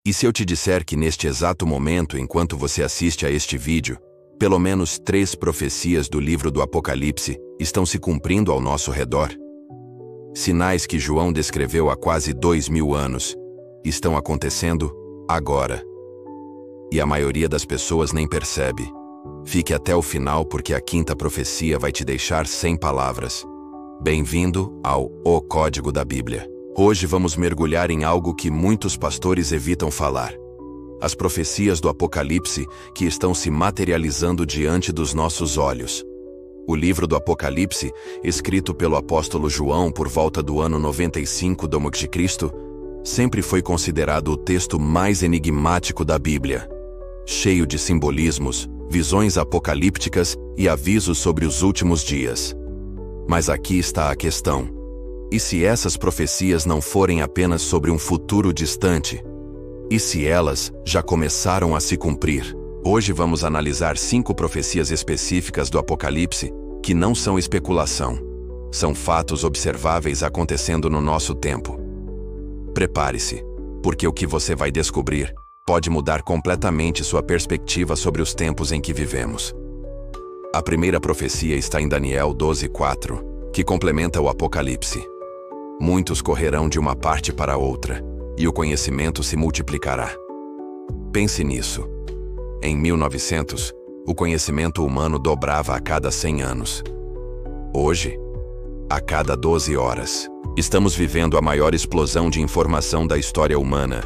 E se eu te disser que neste exato momento, enquanto você assiste a este vídeo, pelo menos 3 profecias do livro do Apocalipse estão se cumprindo ao nosso redor? Sinais que João descreveu há quase 2000 anos estão acontecendo agora. E a maioria das pessoas nem percebe. Fique até o final porque a 5ª profecia vai te deixar sem palavras. Bem-vindo ao O Código da Bíblia. Hoje vamos mergulhar em algo que muitos pastores evitam falar. As profecias do Apocalipse que estão se materializando diante dos nossos olhos. O livro do Apocalipse, escrito pelo apóstolo João por volta do ano 95 d.C., sempre foi considerado o texto mais enigmático da Bíblia. Cheio de simbolismos, visões apocalípticas e avisos sobre os últimos dias. Mas aqui está a questão. E se essas profecias não forem apenas sobre um futuro distante? E se elas já começaram a se cumprir? Hoje vamos analisar 5 profecias específicas do Apocalipse que não são especulação. São fatos observáveis acontecendo no nosso tempo. Prepare-se, porque o que você vai descobrir pode mudar completamente sua perspectiva sobre os tempos em que vivemos. A primeira profecia está em Daniel 12:4, que complementa o Apocalipse. Muitos correrão de uma parte para outra, e o conhecimento se multiplicará. Pense nisso. Em 1900, o conhecimento humano dobrava a cada 100 anos. Hoje, a cada 12 horas, estamos vivendo a maior explosão de informação da história humana.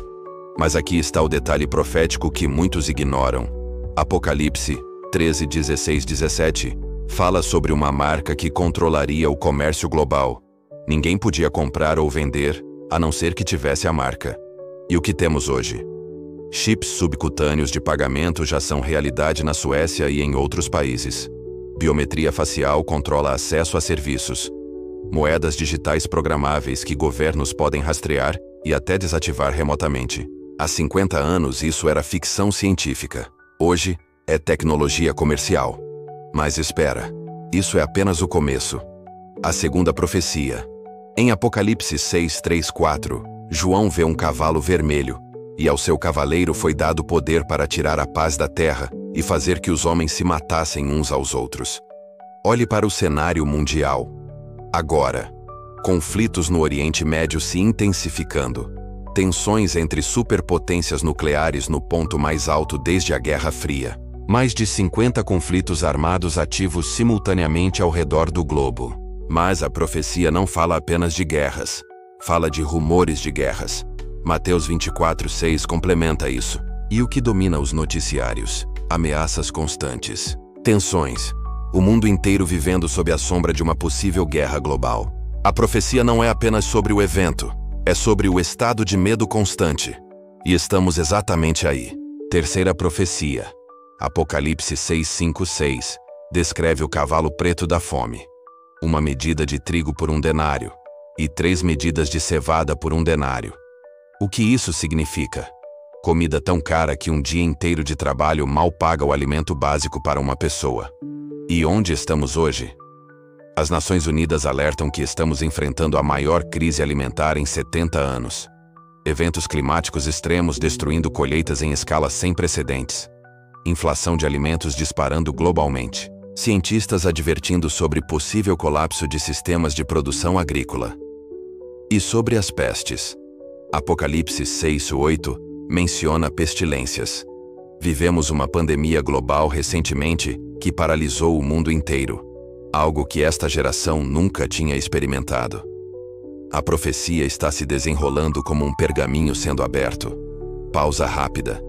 Mas aqui está o detalhe profético que muitos ignoram. Apocalipse 13, 16, 17 fala sobre uma marca que controlaria o comércio global. Ninguém podia comprar ou vender, a não ser que tivesse a marca. E o que temos hoje? Chips subcutâneos de pagamento já são realidade na Suécia e em outros países. Biometria facial controla acesso a serviços. Moedas digitais programáveis que governos podem rastrear e até desativar remotamente. Há 50 anos isso era ficção científica. Hoje é tecnologia comercial. Mas espera, isso é apenas o começo. A segunda profecia. Em Apocalipse 6, 3, 4, João vê um cavalo vermelho, e ao seu cavaleiro foi dado poder para tirar a paz da terra e fazer que os homens se matassem uns aos outros. Olhe para o cenário mundial. Agora, conflitos no Oriente Médio se intensificando. Tensões entre superpotências nucleares no ponto mais alto desde a Guerra Fria. Mais de 50 conflitos armados ativos simultaneamente ao redor do globo. Mas a profecia não fala apenas de guerras. Fala de rumores de guerras. Mateus 24:6 complementa isso. E o que domina os noticiários? Ameaças constantes. Tensões. O mundo inteiro vivendo sob a sombra de uma possível guerra global. A profecia não é apenas sobre o evento. É sobre o estado de medo constante. E estamos exatamente aí. Terceira profecia. Apocalipse 6:5-6 descreve o cavalo preto da fome. 1 medida de trigo por 1 denário, e 3 medidas de cevada por 1 denário. O que isso significa? Comida tão cara que um dia inteiro de trabalho mal paga o alimento básico para uma pessoa. E onde estamos hoje? As Nações Unidas alertam que estamos enfrentando a maior crise alimentar em 70 anos. Eventos climáticos extremos destruindo colheitas em escala sem precedentes. Inflação de alimentos disparando globalmente. Cientistas advertindo sobre possível colapso de sistemas de produção agrícola. E sobre as pestes. Apocalipse 6:8 menciona pestilências. Vivemos uma pandemia global recentemente que paralisou o mundo inteiro. Algo que esta geração nunca tinha experimentado. A profecia está se desenrolando como um pergaminho sendo aberto. Pausa rápida.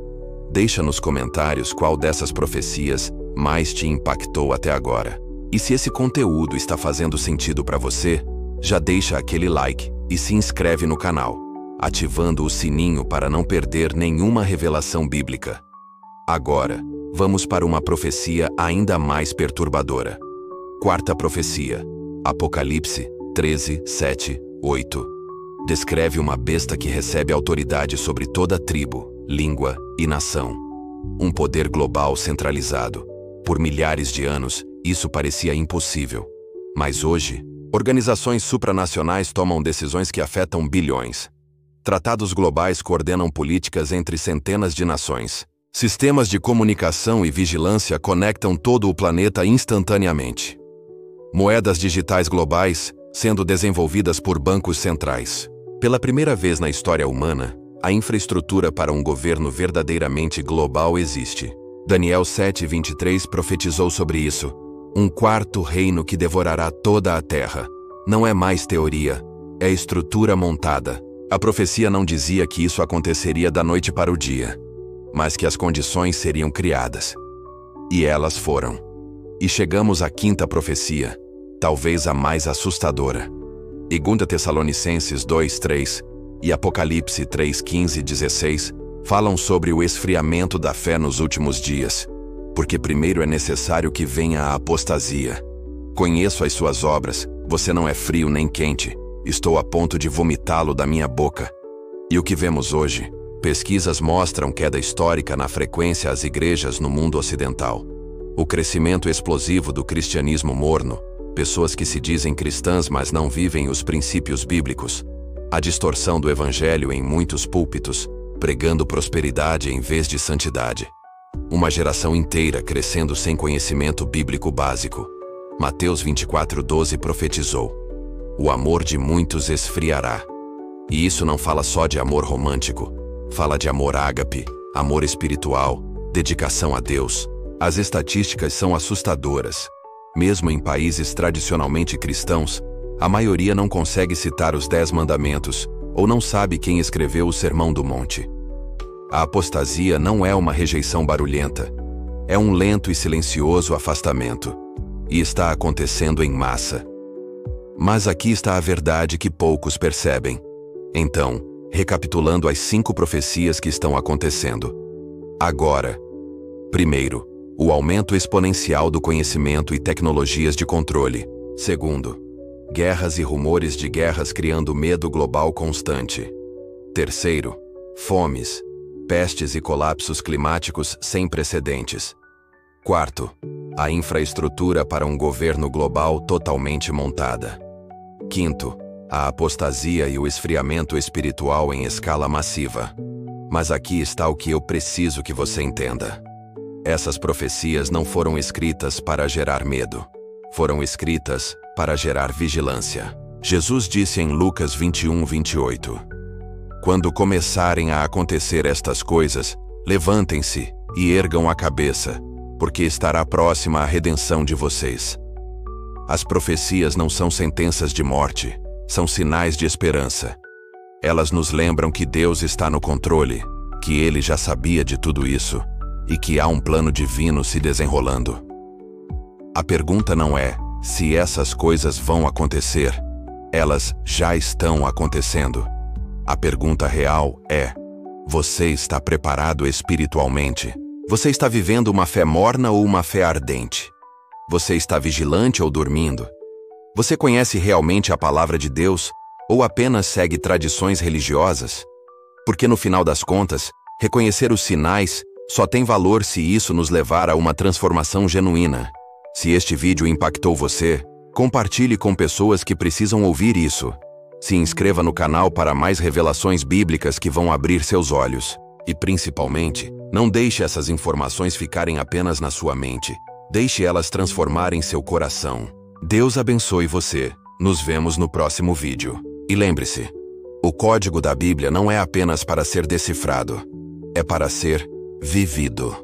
Deixa nos comentários qual dessas profecias mais te impactou até agora. E se esse conteúdo está fazendo sentido para você, já deixa aquele like e se inscreve no canal, ativando o sininho para não perder nenhuma revelação bíblica. Agora, vamos para uma profecia ainda mais perturbadora. Quarta profecia. Apocalipse 13, 7, 8. Descreve uma besta que recebe autoridade sobre toda tribo, língua e nação. Um poder global centralizado. Por milhares de anos, isso parecia impossível. Mas hoje, organizações supranacionais tomam decisões que afetam bilhões. Tratados globais coordenam políticas entre centenas de nações. Sistemas de comunicação e vigilância conectam todo o planeta instantaneamente. Moedas digitais globais sendo desenvolvidas por bancos centrais. Pela primeira vez na história humana, a infraestrutura para um governo verdadeiramente global existe. Daniel 7:23 profetizou sobre isso. Um quarto reino que devorará toda a terra. Não é mais teoria, é estrutura montada. A profecia não dizia que isso aconteceria da noite para o dia, mas que as condições seriam criadas. E elas foram. E chegamos à quinta profecia, talvez a mais assustadora. 2 Tessalonicenses 2:3 e Apocalipse 3:15-16 falam sobre o esfriamento da fé nos últimos dias, porque primeiro é necessário que venha a apostasia. Conheço as suas obras, você não é frio nem quente, estou a ponto de vomitá-lo da minha boca. E o que vemos hoje? Pesquisas mostram queda histórica na frequência às igrejas no mundo ocidental. O crescimento explosivo do cristianismo morno, pessoas que se dizem cristãs mas não vivem os princípios bíblicos. A distorção do evangelho em muitos púlpitos, pregando prosperidade em vez de santidade. Uma geração inteira crescendo sem conhecimento bíblico básico. Mateus 24:12 profetizou: o amor de muitos esfriará. E isso não fala só de amor romântico, fala de amor ágape, amor espiritual, dedicação a Deus. As estatísticas são assustadoras. Mesmo em países tradicionalmente cristãos, a maioria não consegue citar os 10 mandamentos, ou não sabe quem escreveu o Sermão do Monte. A apostasia não é uma rejeição barulhenta, é um lento e silencioso afastamento. E está acontecendo em massa. Mas aqui está a verdade que poucos percebem. Então, recapitulando as 5 profecias que estão acontecendo. Agora. Primeiro, o aumento exponencial do conhecimento e tecnologias de controle. Segundo, guerras e rumores de guerras criando medo global constante. Terceiro, fomes, pestes e colapsos climáticos sem precedentes. Quarto, a infraestrutura para um governo global totalmente montada. Quinto, a apostasia e o esfriamento espiritual em escala massiva. Mas aqui está o que eu preciso que você entenda. Essas profecias não foram escritas para gerar medo. Foram escritas para gerar vigilância. Jesus disse em Lucas 21:28. Quando começarem a acontecer estas coisas, levantem-se e ergam a cabeça, porque estará próxima a redenção de vocês. As profecias não são sentenças de morte, são sinais de esperança. Elas nos lembram que Deus está no controle, que Ele já sabia de tudo isso, e que há um plano divino se desenrolando. A pergunta não é se essas coisas vão acontecer, elas já estão acontecendo. A pergunta real é: você está preparado espiritualmente? Você está vivendo uma fé morna ou uma fé ardente? Você está vigilante ou dormindo? Você conhece realmente a palavra de Deus ou apenas segue tradições religiosas? Porque no final das contas, reconhecer os sinais só tem valor se isso nos levar a uma transformação genuína. Se este vídeo impactou você, compartilhe com pessoas que precisam ouvir isso. Se inscreva no canal para mais revelações bíblicas que vão abrir seus olhos. E principalmente, não deixe essas informações ficarem apenas na sua mente. Deixe elas transformarem seu coração. Deus abençoe você. Nos vemos no próximo vídeo. E lembre-se, o código da Bíblia não é apenas para ser decifrado. É para ser vivido.